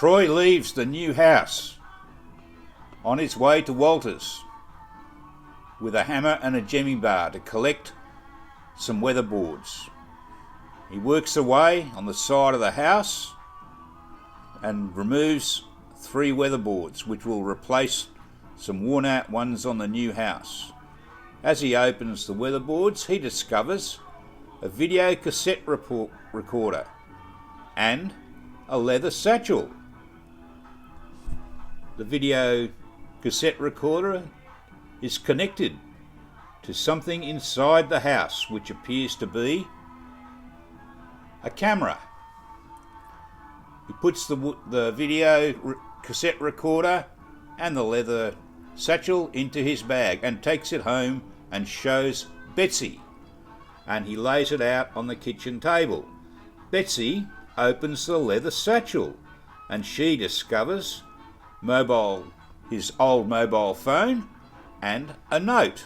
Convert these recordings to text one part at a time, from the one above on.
Troy leaves the new house on his way to Walter's with a hammer and a jemmy bar to collect some weatherboards. He works away on the side of the house and removes 3 weatherboards, which will replace some worn out ones on the new house. As he opens the weatherboards, he discovers a video cassette recorder and a leather satchel. The video cassette recorder is connected to something inside the house, which appears to be a camera. He puts the video cassette recorder and the leather satchel into his bag and takes it home and shows Betsy, and he lays it out on the kitchen table. Betsy opens the leather satchel and she discovers his old mobile phone and a note,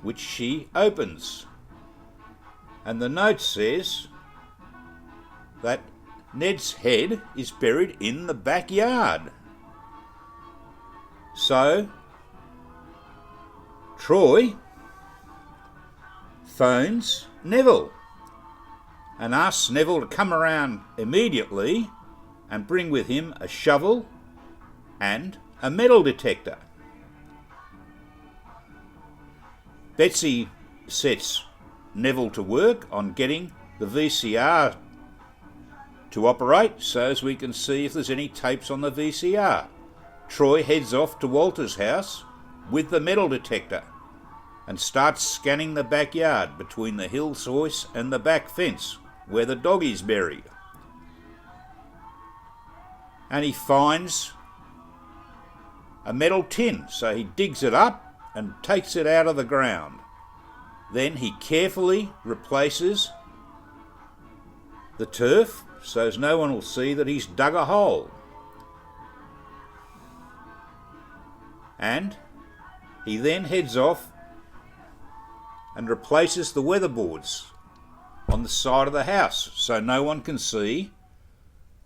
which she opens. And the note says that Ned's head is buried in the backyard. So Troy phones Neville and asks Neville to come around immediately and bring with him a shovel and a metal detector. Betsy sets Neville to work on getting the VCR to operate so as we can see if there's any tapes on the VCR. Troy heads off to Walter's house with the metal detector and starts scanning the backyard between the Hills hoist and the back fence where the dog is buried. And he finds a metal tin, so he digs it up and takes it out of the ground. Then he carefully replaces the turf so as no one will see that he's dug a hole. And he then heads off and replaces the weatherboards on the side of the house so no one can see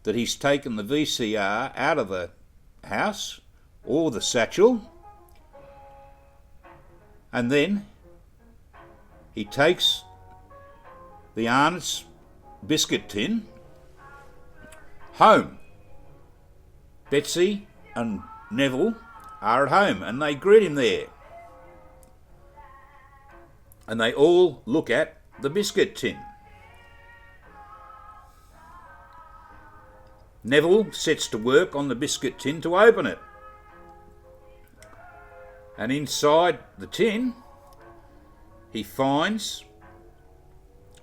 that he's taken the VCR out of the house or the satchel. And then he takes the Arnott's biscuit tin home. Betsy and Neville are at home and they greet him there. And they all look at the biscuit tin. Neville sets to work on the biscuit tin to open it. And inside the tin, he finds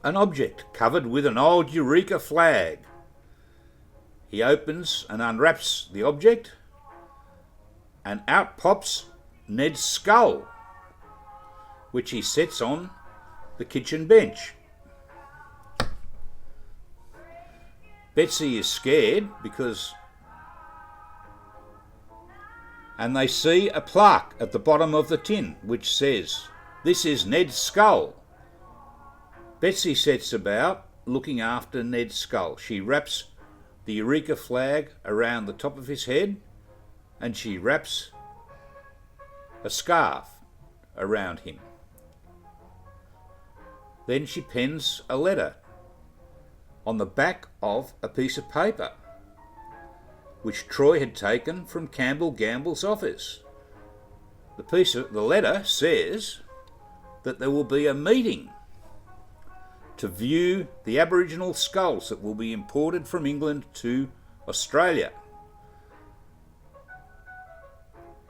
an object covered with an old Eureka flag. He opens and unwraps the object, and out pops Ned's skull, which he sets on the kitchen bench. Betsy is scared and they see a plaque at the bottom of the tin which says, "This is Ned's skull." Betsy sets about looking after Ned's skull. She wraps the Eureka flag around the top of his head and she wraps a scarf around him. Then she pens a letter on the back of a piece of paper which Troy had taken from Campell Gambell's office. The letter says that there will be a meeting to view the Aboriginal skulls that will be imported from England to Australia.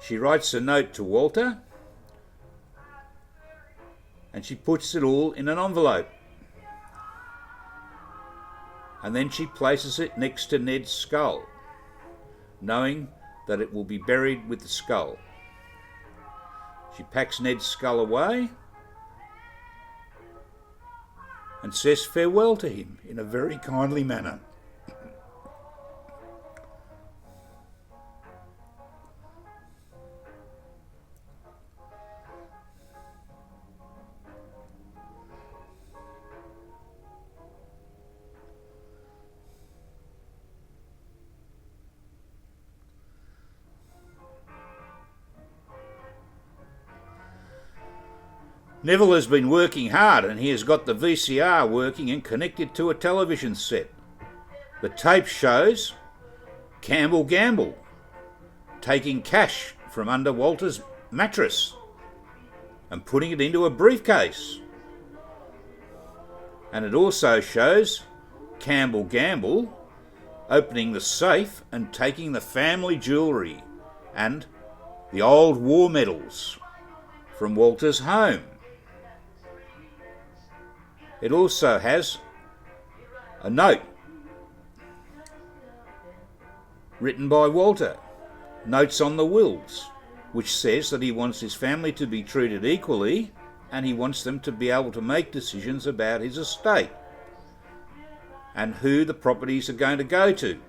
She writes a note to Walter and she puts it all in an envelope. And then she places it next to Ned's skull, knowing that it will be buried with the skull. She packs Ned's skull away and says farewell to him in a very kindly manner. Neville has been working hard and he has got the VCR working and connected to a television set. The tape shows Campell Gambell taking cash from under Walter's mattress and putting it into a briefcase. And it also shows Campell Gambell opening the safe and taking the family jewellery and the old war medals from Walter's home. It also has a note written by Walter, notes on the wills, which says that he wants his family to be treated equally and he wants them to be able to make decisions about his estate and who the properties are going to go to.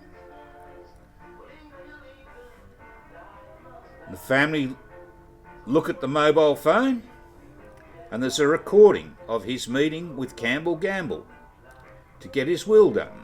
The family look at the mobile phone and there's a recording of his meeting with Campell Gambell to get his will done.